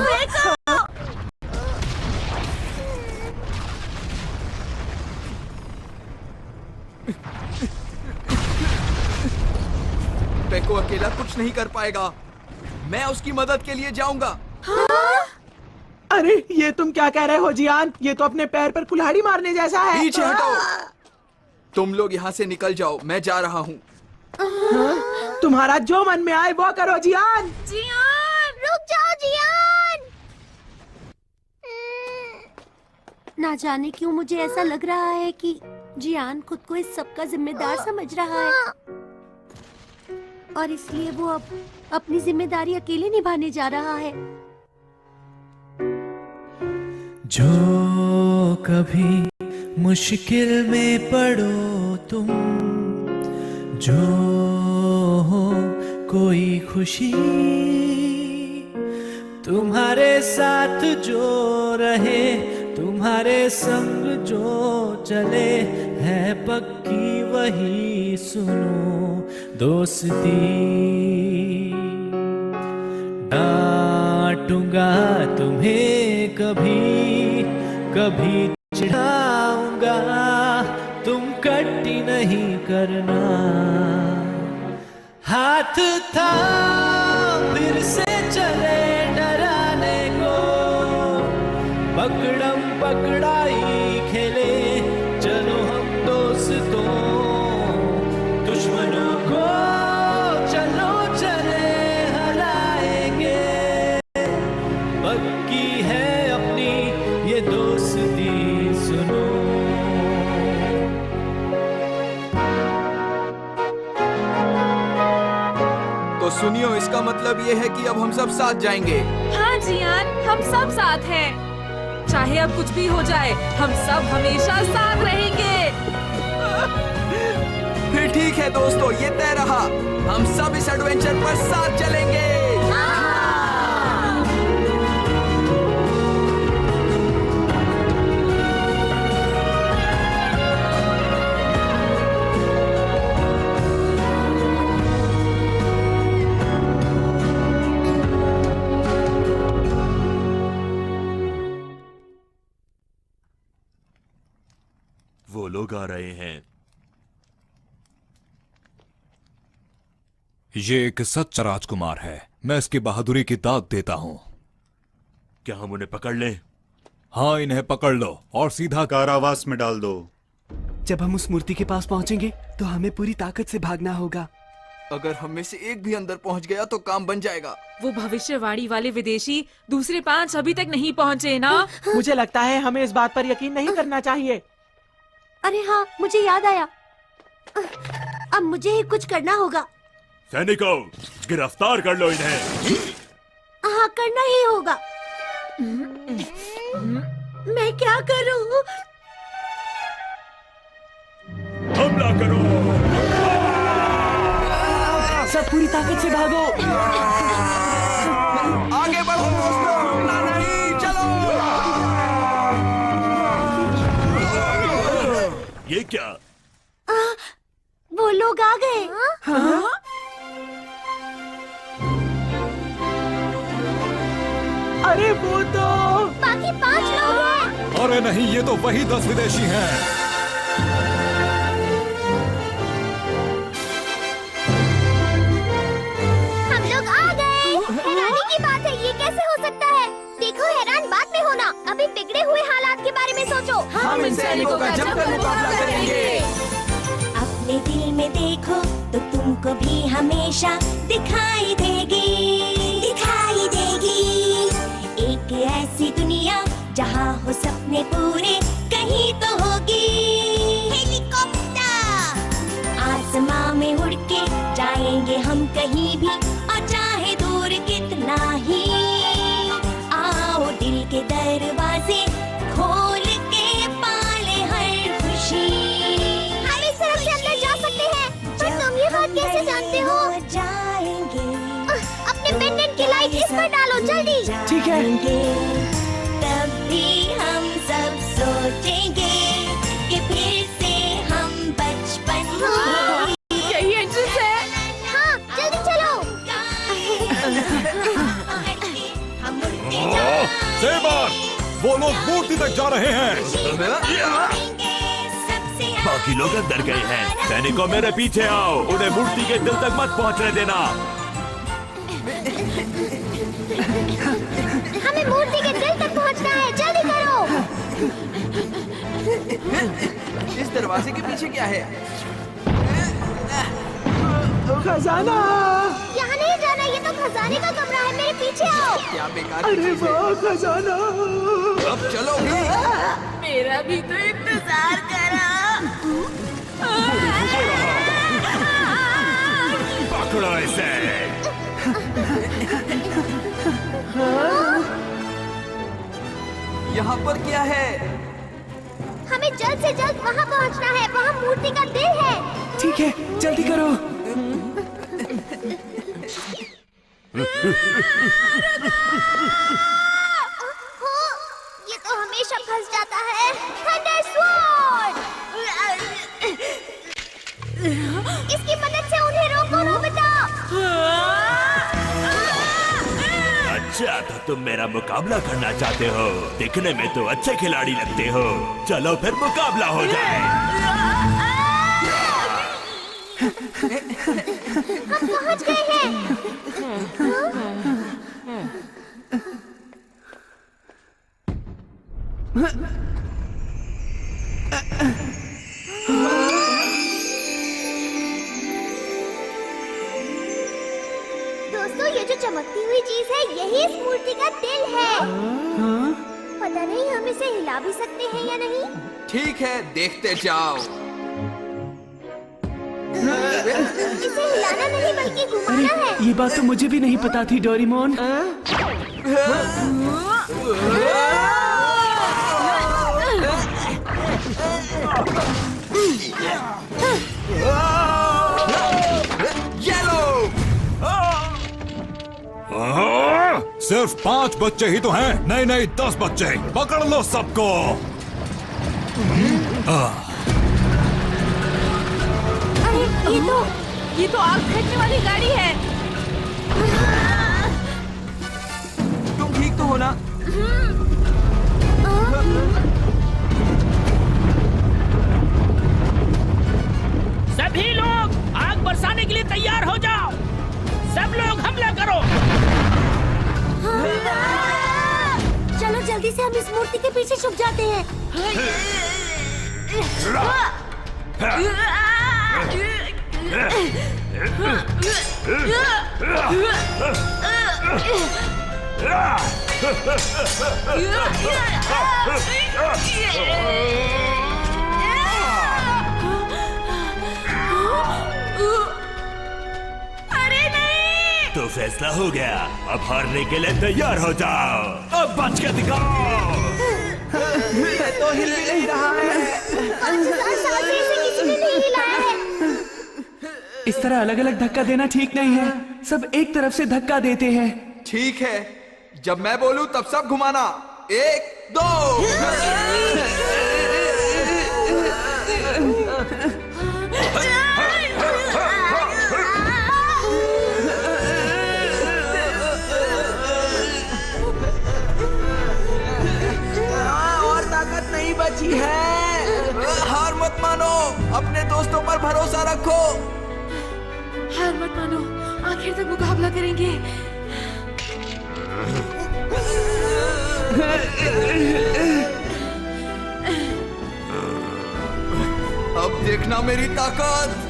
पेको अकेला कुछ नहीं कर पाएगा। मैं उसकी मदद के लिए जाऊंगा। हाँ? अरे ये तुम क्या कह रहे हो जियान? ये तो अपने पैर पर कुल्हाड़ी मारने जैसा है। पीछे हटो। तुम लोग यहाँ से निकल जाओ, मैं जा रहा हूँ। हाँ? तुम्हारा जो मन में आए वो करो जियान। जियान, रुक जाओ जियान। ना जाने क्यों मुझे ऐसा लग रहा है कि जियान खुद को इस सब का जिम्मेदार समझ रहा है और इसलिए वो अब अपनी जिम्मेदारी अकेले निभाने जा रहा है। जो कभी मुश्किल में पड़ो तुम, जो हो कोई खुशी तुम्हारे साथ जो रहे, तुम्हारे संग जो चले, है पक्की वही सुनो दोस्ती। डांटूंगा तुम्हें कभी कभी चिढ़ाऊंगा, तुम कट्टी नहीं करना। हाथ था फिर से चले डराने को, पकड़म पकड़ाई खेले चलो हम दोस्तों। दुश्मनों को चलो चले हराएंगे, पक्की है अपनी ये दोस्ती। विदेशियों, इसका मतलब ये है कि अब हम सब साथ जाएंगे। हाँ जियान, हम सब साथ हैं। चाहे अब कुछ भी हो जाए, हम सब हमेशा साथ रहेंगे। फिर ठीक है दोस्तों, ये तय रहा। हम सब इस एडवेंचर पर साथ चलेंगे। वो लोग आ रहे हैं। ये एक सच्चा राजकुमार है। मैं इसकी बहादुरी की दाद देता हूँ। क्या हम उन्हें पकड़ लें? हाँ, इन्हें पकड़ लो और सीधा कारावास में डाल दो। जब हम उस मूर्ति के पास पहुंचेंगे तो हमें पूरी ताकत से भागना होगा। अगर हम में से एक भी अंदर पहुंच गया तो काम बन जाएगा। वो भविष्यवाणी वाले विदेशी दूसरे 5 अभी तक नहीं पहुँचे ना? मुझे लगता है हमें इस बात पर यकीन नहीं करना चाहिए। अरे हाँ, मुझे याद आया। अब मुझे ही कुछ करना होगा। सैनिकों, गिरफ्तार कर लो इन्हें। हाँ, करना ही होगा। मैं क्या करूँ? हमला करो। सब पूरी ताकत से भागो। आगे बढ़ो दोस्तों, रुकना नहीं, चलो। ये क्या? वो लोग आ गए। हाँ? अरे वो तो बाकी 5 लोग हैं। अरे नहीं, ये तो वही 10 विदेशी हैं। हम लोग आ गए। हैरानी की बात है, ये कैसे हो सकता है? देखो, हैरान बात में होना। अभी बिगड़े हुए हालात के बारे में सोचो। हम इन सैनिकों का जमकर मुकाबला करेंगे। अपने दिल में देखो तो तुमको भी हमेशा दिखाई देगी, दिखाई देगी। एक ऐसी दुनिया जहाँ हो सपने पूरे, कहीं तो होगी हेलीकॉप्टर। आसमां में उड़ के जाएंगे हम कहीं भी, और चाहे दूर कितना ही। आओ दिल के दरवाजे खोल के पाले हर खुशी। हम इस तरफ से अंदर जा सकते हैं। पर तुम ये बात कैसे जानते हो? जाएंगे अपने पेंडेंट की लाइट इस पर डालो, जल्दी। ठीक है। तब भी हम सब सोचेंगे कि फिर से हम बचपन यही एंट्रेंस है। हाँ, जल्दी चलो। सेबर, वो लोग मूर्ति तक जा रहे हैं। बाकी लोग अंदर गए हैं। सैनिकों, मेरे पीछे आओ। उन्हें मूर्ति के दिल तक मत पहुंचने देना। हमें मूर्ति के दिल तक पहुंचना है, जल्दी करो। इस दरवाजे के पीछे क्या है? खजाना। यहाँ नहीं जाना, ये तो खजाने का कमरा है। मेरे पीछे आओ। क्या बेकार। अरे वाह, खजाना। अब चलो भी। मेरा भी तो इंतजार करा। पकड़ो इसे। यहाँ पर क्या है? हमें जल्द से जल्द वहाँ पहुँचना है। वहाँ मूर्ति का दिल है। ठीक है, जल्दी करो। ये तो हमेशा फंस जाता है। Thunder sword. इसकी मदद से उन्हें रोको, नोबिता। अच्छा, तो तुम मेरा मुकाबला करना चाहते हो? दिखने में तो अच्छे खिलाड़ी लगते हो। चलो फिर मुकाबला हो जाए। हम पहुंच गए हैं। दोस्तों, ये जो चमकती हुई चीज है, यही इस मूर्ति का दिल है। पता नहीं हम इसे हिला भी सकते हैं या नहीं। ठीक है, देखते जाओ। इसे हिलाना नहीं बल्कि घुमाना है। ये बात तो मुझे भी नहीं पता थी डोरेमोन। सिर्फ 5 बच्चे ही तो हैं। नहीं नहीं 10 बच्चे। पकड़ लो सबको। अरे ये तो आग फेंकने वाली गाड़ी है। तुम ठीक तो हो ना? सभी लोग आग बरसाने के लिए तैयार हो जाओ। सब लोग हमला करो। चलो जल्दी से हम इस मूर्ति के पीछे छुप जाते हैं। तो फैसला हो गया। अब हारने के लिए तैयार हो जाओ। अब बच के दिखाओ। तो हिल भी नहीं रहा है। किसी ने नहीं हिलाया है। इस तरह अलग अलग धक्का देना ठीक नहीं है। सब एक तरफ से धक्का देते हैं। ठीक है, जब मैं बोलूं तब सब घुमाना। 1 2। और ताकत नहीं बची है। हार मत मानो, अपने दोस्तों पर भरोसा रखो। हार मत मानो, आखिर तक मुकाबला करेंगे। अब देखना मेरी ताकत।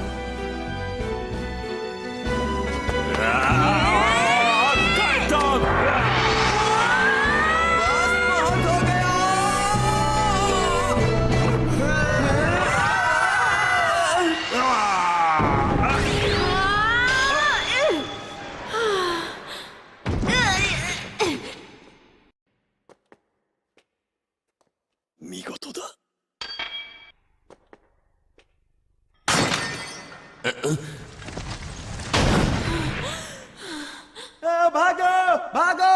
भागो भागो।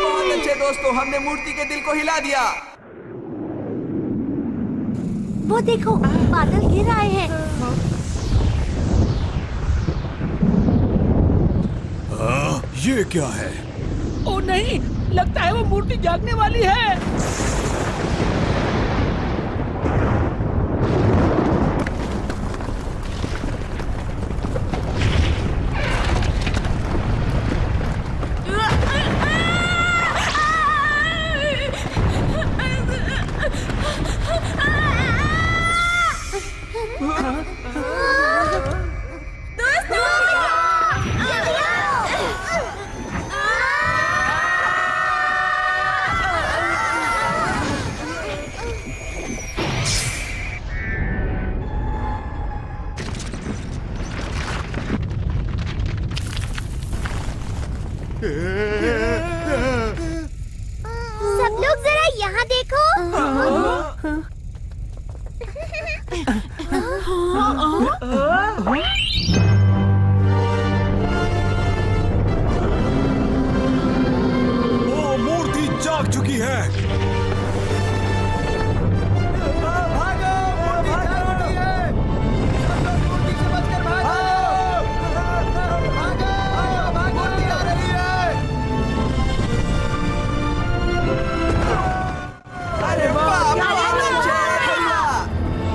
बहुत अच्छे दोस्तों, हमने मूर्ति के दिल को हिला दिया। वो देखो, बादल गिर आए हैं। ये क्या है? ओ नहीं, लगता है वो मूर्ति जागने वाली है। सब लोग जरा यहाँ देखो। वो मूर्ति जाग चुकी है।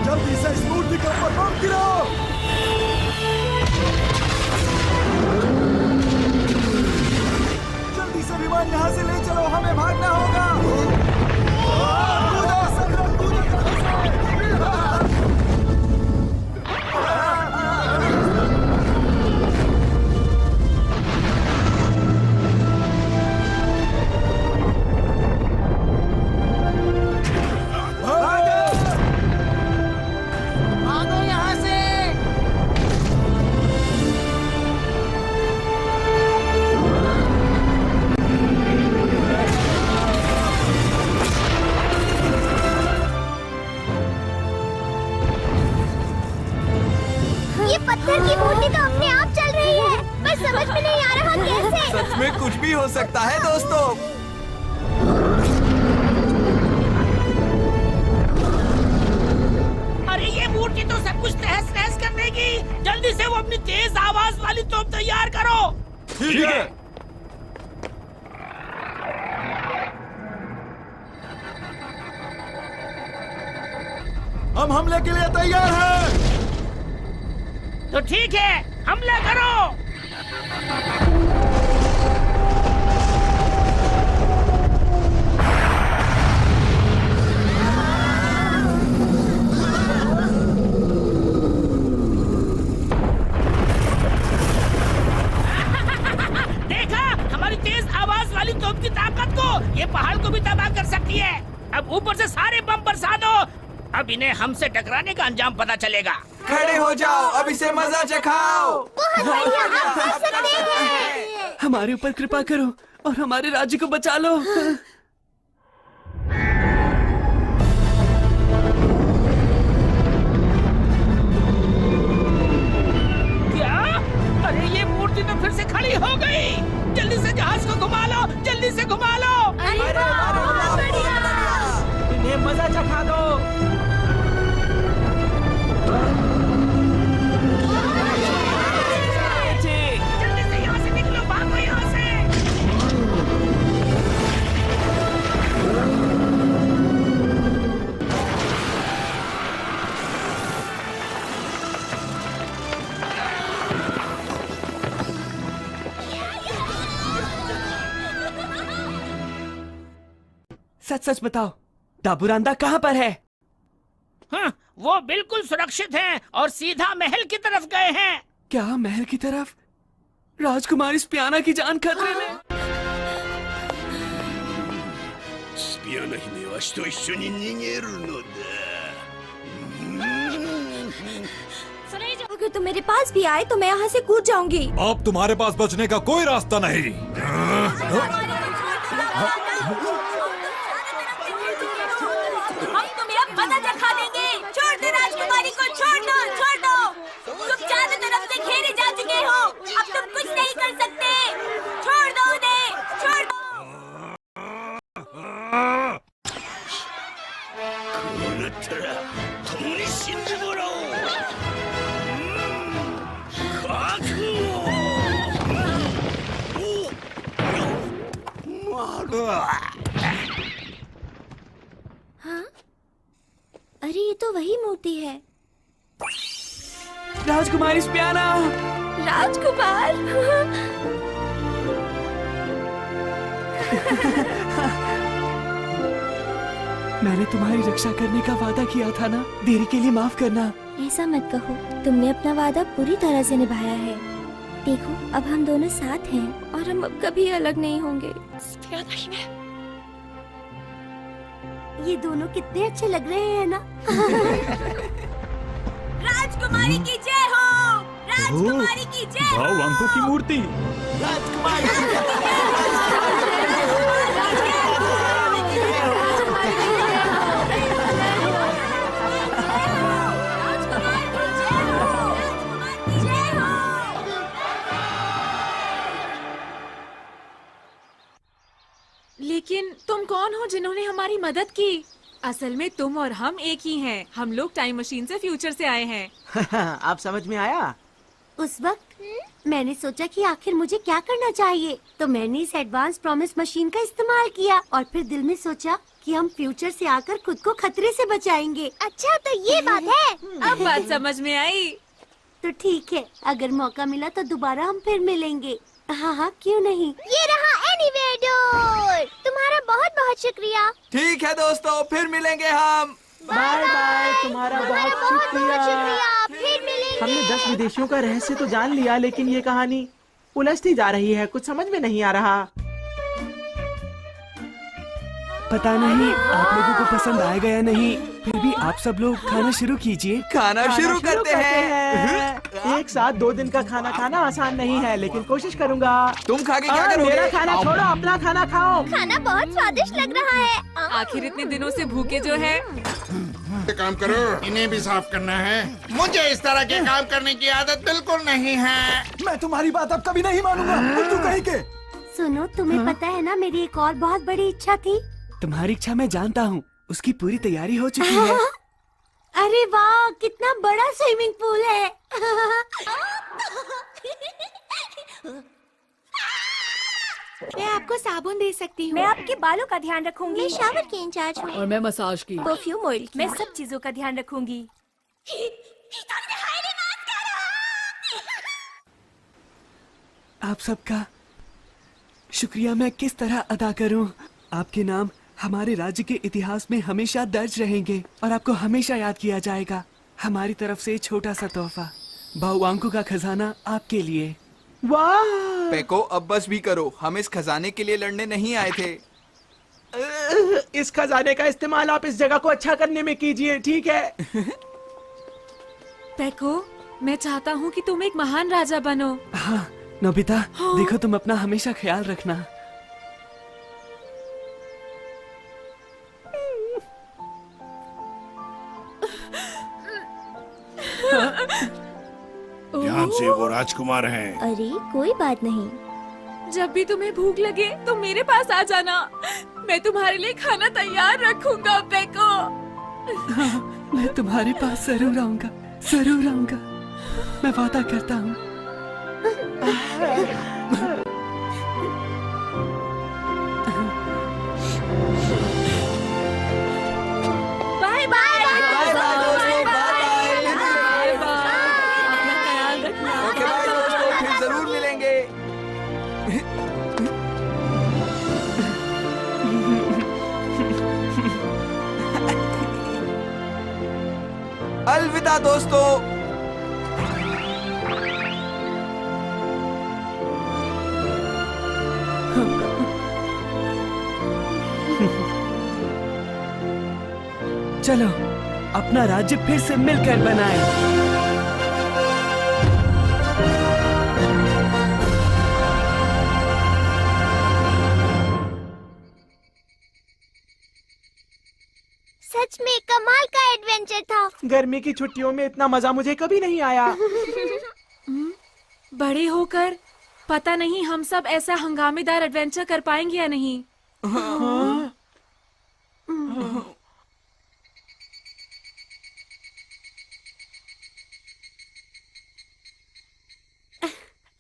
जल्दी से इस मूर्ति के ऊपर बम गिरो। पत्थर की मूर्ति तो अपने आप चल रही है, बस समझ में नहीं आ रहा कैसे। सच में कुछ भी हो सकता है दोस्तों। अरे ये मूर्ति तो सब कुछ तहस नहस कर देगी। जल्दी से वो अपनी तेज आवाज वाली तोप तैयार करो। ठीक है। हम हमले के लिए तैयार हैं। तो ठीक है, हमला करो। देखा हमारी तेज आवाज वाली तोप की ताकत को। ये पहाड़ को भी तबाह कर सकती है। अब ऊपर से सारे बम बरसा दो। अब इन्हें हमसे टकराने का अंजाम पता चलेगा। खड़े हो जाओ, अब इसे मजा चखाओ। हमारे ऊपर कृपा करो और हमारे राज्य को बचा लो। क्या? अरे ये मूर्ति तो फिर से खड़ी हो गई। जल्दी से जहाज को घुमा लो, जल्दी से घुमा लो। इन्हें मजा चखा दो। जल्दी से यहाँ से निकलो, भागो यहाँ से। सच सच बताओ, दाबूरांदा कहाँ पर है? हाँ, वो बिल्कुल सुरक्षित हैं और सीधा महल की तरफ गए हैं। क्या महल की तरफ? राजकुमारी स्पियाना की जान खतरे में। スピアナ姫はわしと一緒に逃げるのだ。 अगर तुम मेरे पास भी आए तो मैं यहाँ से कूद जाऊंगी। अब तुम्हारे पास बचने का कोई रास्ता नहीं। हम तुम्हें अब मजा चखा देंगे। छोड़ दो राजकुमारी को, छोड़ दो, छोड़ दो। तुम चारों तरफ से घेरे जा चुके हो, अब तुम कुछ नहीं कर सकते। छोड़ दो उन्हें, छोड़ दो। こうなったら共に死んでもらおう。覚悟を。हाँ? अरे ये तो वही मूर्ति है। राजकुमारी स्पियाना। राजकुमार। मैंने तुम्हारी रक्षा करने का वादा किया था ना, देरी के लिए माफ करना। ऐसा मत कहो, तुमने अपना वादा पूरी तरह से निभाया है। देखो अब हम दोनों साथ हैं और हम अब कभी अलग नहीं होंगे। ये दोनों कितने अच्छे लग रहे हैं ना। राजकुमारी की जय हो, राजकुमारी की जय हो। वांको की मूर्ति। लेकिन तुम कौन हो जिन्होंने हमारी मदद की? असल में तुम और हम एक ही हैं। हम लोग टाइम मशीन से फ्यूचर से आए हैं। आप समझ में आया? उस वक्त मैंने सोचा कि आखिर मुझे क्या करना चाहिए, तो मैंने इस एडवांस प्रॉमिस मशीन का इस्तेमाल किया और फिर दिल में सोचा कि हम फ्यूचर से आकर खुद को खतरे से बचाएंगे। अच्छा तो ये बात है। अब बात समझ में आई। तो ठीक है, अगर मौका मिला तो दोबारा हम फिर मिलेंगे। हाँ हाँ क्यों नहीं। ये रहा एनीवेयर डोर। तुम्हारा बहुत बहुत शुक्रिया। ठीक है दोस्तों, फिर मिलेंगे हम। Bye bye. तुम्हारा बहुत शुक्रिया। फिर मिलेंगे। हमने 10 विदेशियों का रहस्य तो जान लिया, लेकिन ये कहानी उलझती जा रही है, कुछ समझ में नहीं आ रहा। पता नहीं आप लोगों को पसंद आएगा या नहीं, फिर भी आप सब लोग खाना शुरू कीजिए। खाना शुरू करते हैं। एक साथ 2 दिन का खाना खाना आसान नहीं है, लेकिन कोशिश करूंगा। तुम खा के क्या करोगे? मेरा खाना छोड़ो, अपना खाना खाओ। खाना बहुत स्वादिष्ट लग रहा है। आखिर इतने दिनों से भूखे जो है। काम करो, इन्हें भी साफ करना है। मुझे इस तरह के काम करने की आदत बिल्कुल नहीं है। मैं तुम्हारी बात अब कभी नहीं मानूंगा। उल्लू कहीं के। सुनो, तुम्हें पता है ना, मेरी एक और बहुत बड़ी इच्छा थी। तुम्हारी इच्छा मैं जानता हूँ, उसकी पूरी तैयारी हो चुकी है। अरे वाह, कितना बड़ा स्विमिंग पूल है। मैं आपको साबुन दे सकती हूँ। मैं आपके बालों का ध्यान रखूंगी। मैं शावर की इंचार्ज हूँ। और मैं मसाज की। परफ्यूम ऑयल, मैं सब चीजों का ध्यान रखूंगी। आप सबका शुक्रिया मैं किस तरह अदा करूं? आपके नाम हमारे राज्य के इतिहास में हमेशा दर्ज रहेंगे और आपको हमेशा याद किया जाएगा। हमारी तरफ से छोटा सा तोहफा, बाहुआंकू का खजाना आपके लिए। वाह! पेको, अब बस भी करो, हम इस खजाने के लिए लड़ने नहीं आए थे। इस खजाने का इस्तेमाल आप इस जगह को अच्छा करने में कीजिए, ठीक है? पेको, मैं चाहता हूँ कि तुम एक महान राजा बनो। हाँ नोबिता, देखो तुम अपना हमेशा ख्याल रखना। ध्यान से, वो राजकुमार हैं। अरे कोई बात नहीं। जब भी तुम्हें भूख लगे तो मेरे पास आ जाना। मैं तुम्हारे लिए खाना तैयार रखूंगा पेको। मैं तुम्हारे पास जरूर आऊंगा, जरूर आऊंगा। मैं वादा करता हूँ। बाय बाय बाय बाय दोस्तों, बाय बाय। अपना ख्याल रखना। ओके बाय दोस्तों, फिर जरूर मिलेंगे। अलविदा दोस्तों। चलो अपना राज्य फिर से मिलकर बनाएं। सच में कमाल का एडवेंचर था। गर्मी की छुट्टियों में इतना मजा मुझे कभी नहीं आया। बड़े होकर पता नहीं हम सब ऐसा हंगामेदार एडवेंचर कर पाएंगे या नहीं। हाँ?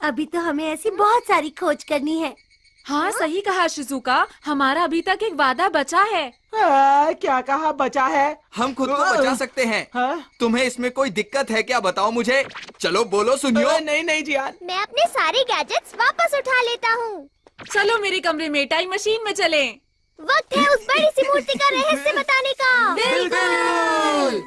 अभी तो हमें ऐसी बहुत सारी खोज करनी है। हाँ सही कहा शिजुका, हमारा अभी तक एक वादा बचा है। क्या कहा बचा है? हम खुद को बचा सकते हैं। तुम्हें इसमें कोई दिक्कत है क्या, बताओ मुझे। चलो बोलो, सुनियो। नहीं नहीं जियान, मैं अपने सारे गैजेट्स वापस उठा लेता हूँ। चलो मेरे कमरे में टाइम मशीन में चलें। वक्त है उस बड़ी सी मूर्ति का रहस्य बताने का। बिल्कुल।